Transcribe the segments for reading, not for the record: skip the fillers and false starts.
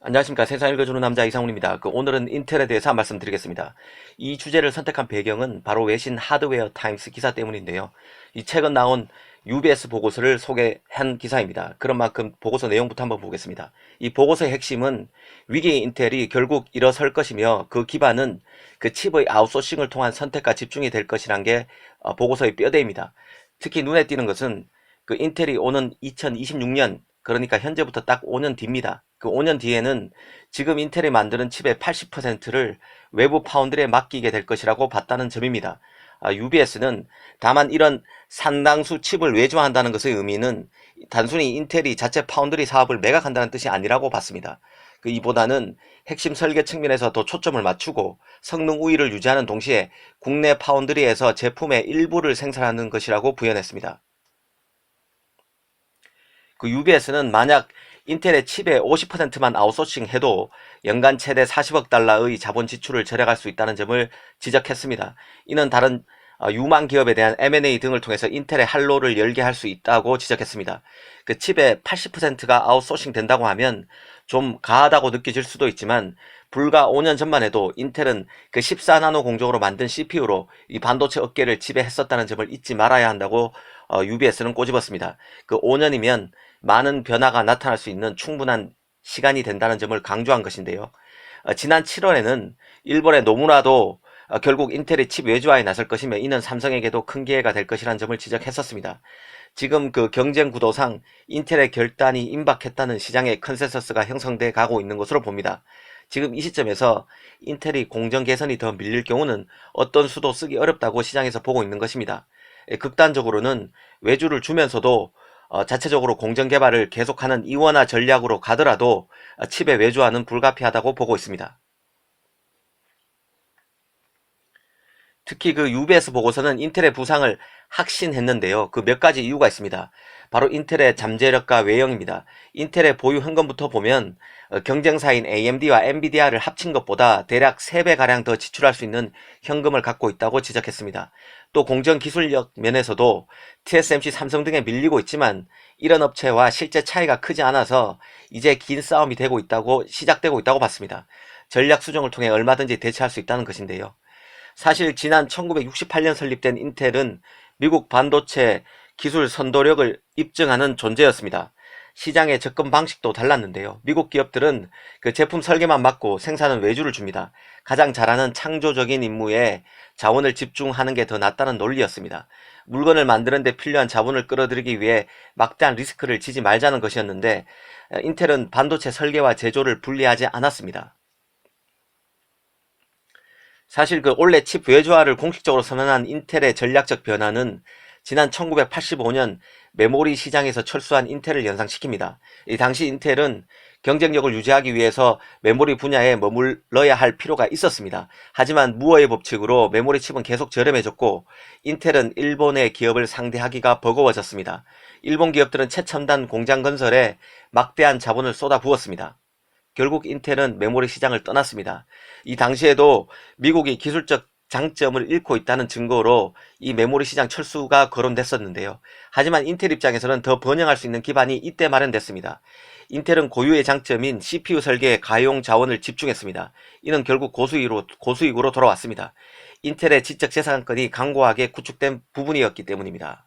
안녕하십니까. 세상 읽어주는 남자 이상훈입니다. 오늘은 인텔에 대해서 말씀드리겠습니다. 이 주제를 선택한 배경은 바로 외신 하드웨어 타임스 기사 때문인데요. 이 최근 나온 UBS 보고서를 소개한 기사입니다. 그런 만큼 보고서 내용부터 한번 보겠습니다. 이 보고서의 핵심은 위기의 인텔이 결국 일어설 것이며 그 기반은 그 칩의 아웃소싱을 통한 선택과 집중이 될 것이란 게 보고서의 뼈대입니다. 특히 눈에 띄는 것은 그 인텔이 오는 2026년, 그러니까 현재부터 딱 5년 뒤입니다. 그 5년 뒤에는 지금 인텔이 만드는 칩의 80%를 외부 파운드리에 맡기게 될 것이라고 봤다는 점입니다. UBS는 다만 이런 상당수 칩을 외주화한다는 것의 의미는 단순히 인텔이 자체 파운드리 사업을 매각한다는 뜻이 아니라고 봤습니다. 이보다는 핵심 설계 측면에서 더 초점을 맞추고 성능 우위를 유지하는 동시에 국내 파운드리에서 제품의 일부를 생산하는 것이라고 부연했습니다. UBS는 만약 인텔의 칩의 50%만 아웃소싱 해도 연간 최대 40억 달러의 자본 지출을 절약할 수 있다는 점을 지적했습니다. 이는 다른 유망 기업에 대한 M&A 등을 통해서 인텔의 활로를 열게 할 수 있다고 지적했습니다. 그 칩의 80%가 아웃소싱 된다고 하면 좀 가하다고 느껴질 수도 있지만 불과 5년 전만 해도 인텔은 그 14나노 공정으로 만든 CPU로 이 반도체 업계를 지배했었다는 점을 잊지 말아야 한다고 UBS는 꼬집었습니다. 그 5년이면 많은 변화가 나타날 수 있는 충분한 시간이 된다는 점을 강조한 것인데요. 지난 7월에는 일본의 노무라도 결국 인텔의 칩 외주화에 나설 것이며 이는 삼성에게도 큰 기회가 될 것이라는 점을 지적했었습니다. 지금 그 경쟁 구도상 인텔의 결단이 임박했다는 시장의 컨센서스가 형성돼 가고 있는 것으로 봅니다. 지금 이 시점에서 인텔이 공정 개선이 더 밀릴 경우는 어떤 수도 쓰기 어렵다고 시장에서 보고 있는 것입니다. 극단적으로는 외주를 주면서도 자체적으로 공정 개발을 계속하는 이원화 전략으로 가더라도 칩의 외주화는 불가피하다고 보고 있습니다. 특히 그 UBS 보고서는 인텔의 부상을 확신했는데요. 그 몇 가지 이유가 있습니다. 바로 인텔의 잠재력과 외형입니다. 인텔의 보유 현금부터 보면 경쟁사인 AMD와 엔비디아를 합친 것보다 대략 3배가량 더 지출할 수 있는 현금을 갖고 있다고 지적했습니다. 또 공정 기술력 면에서도 TSMC, 삼성 등에 밀리고 있지만 이런 업체와 실제 차이가 크지 않아서 이제 긴 싸움이 시작되고 있다고 봤습니다. 전략 수정을 통해 얼마든지 대처할 수 있다는 것인데요. 사실 지난 1968년 설립된 인텔은 미국 반도체 기술 선도력을 입증하는 존재였습니다. 시장의 접근 방식도 달랐는데요. 미국 기업들은 그 제품 설계만 맡고 생산은 외주를 줍니다. 가장 잘하는 창조적인 임무에 자원을 집중하는 게 더 낫다는 논리였습니다. 물건을 만드는 데 필요한 자본을 끌어들이기 위해 막대한 리스크를 지지 말자는 것이었는데 인텔은 반도체 설계와 제조를 분리하지 않았습니다. 사실 그 원래 칩 외주화를 공식적으로 선언한 인텔의 전략적 변화는 지난 1985년 메모리 시장에서 철수한 인텔을 연상시킵니다. 이 당시 인텔은 경쟁력을 유지하기 위해서 메모리 분야에 머물러야 할 필요가 있었습니다. 하지만 무어의 법칙으로 메모리 칩은 계속 저렴해졌고 인텔은 일본의 기업을 상대하기가 버거워졌습니다. 일본 기업들은 최첨단 공장 건설에 막대한 자본을 쏟아부었습니다. 결국 인텔은 메모리 시장을 떠났습니다. 이 당시에도 미국이 기술적 장점을 잃고 있다는 증거로 이 메모리 시장 철수가 거론됐었는데요. 하지만 인텔 입장에서는 더 번영할 수 있는 기반이 이때 마련됐습니다. 인텔은 고유의 장점인 CPU 설계에 가용 자원을 집중했습니다. 이는 결국 고수익으로 돌아왔습니다. 인텔의 지적 재산권이 강고하게 구축된 부분이었기 때문입니다.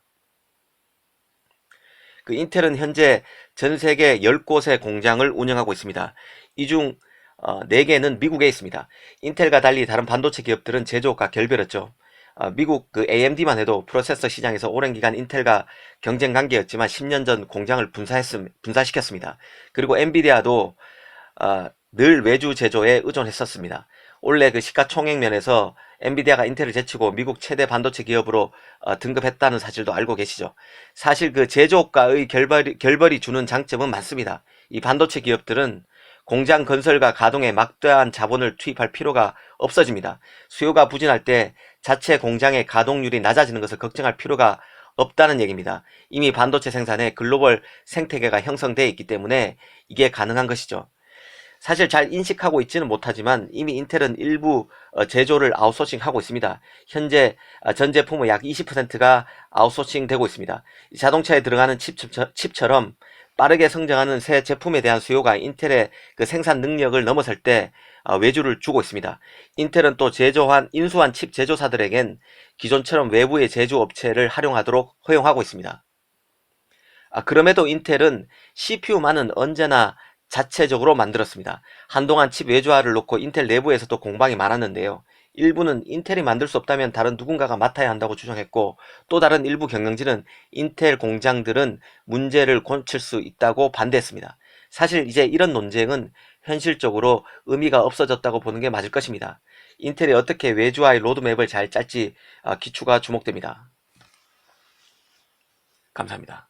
인텔은 현재 전 세계 10곳의 공장을 운영하고 있습니다. 이 중 4개는 미국에 있습니다. 인텔과 달리 다른 반도체 기업들은 제조업과 결별했죠. 미국 AMD만 해도 프로세서 시장에서 오랜 기간 인텔과 경쟁 관계였지만 10년 전 공장을 분사시켰습니다. 그리고 엔비디아도 늘 외주 제조에 의존했었습니다. 원래 그 시가총액 면에서 엔비디아가 인텔을 제치고 미국 최대 반도체 기업으로 등급했다는 사실도 알고 계시죠. 사실 그 제조업과의 결벌이 주는 장점은 많습니다. 이 반도체 기업들은 공장 건설과 가동에 막대한 자본을 투입할 필요가 없어집니다. 수요가 부진할 때 자체 공장의 가동률이 낮아지는 것을 걱정할 필요가 없다는 얘기입니다. 이미 반도체 생산에 글로벌 생태계가 형성되어 있기 때문에 이게 가능한 것이죠. 사실 잘 인식하고 있지는 못하지만 이미 인텔은 일부 제조를 아웃소싱하고 있습니다. 현재 전 제품의 약 20%가 아웃소싱 되고 있습니다. 자동차에 들어가는 칩처럼 빠르게 성장하는 새 제품에 대한 수요가 인텔의 그 생산 능력을 넘어설 때 외주를 주고 있습니다. 인텔은 또 인수한 칩 제조사들에겐 기존처럼 외부의 제조업체를 활용하도록 허용하고 있습니다. 그럼에도 인텔은 CPU만은 언제나 자체적으로 만들었습니다. 한동안 칩 외주화를 놓고 인텔 내부에서도 공방이 많았는데요. 일부는 인텔이 만들 수 없다면 다른 누군가가 맡아야 한다고 주장했고, 또 다른 일부 경영진은 인텔 공장들은 문제를 고칠 수 있다고 반대했습니다. 사실 이제 이런 논쟁은 현실적으로 의미가 없어졌다고 보는 게 맞을 것입니다. 인텔이 어떻게 외주화의 로드맵을 잘 짤지 기추가 주목됩니다. 감사합니다.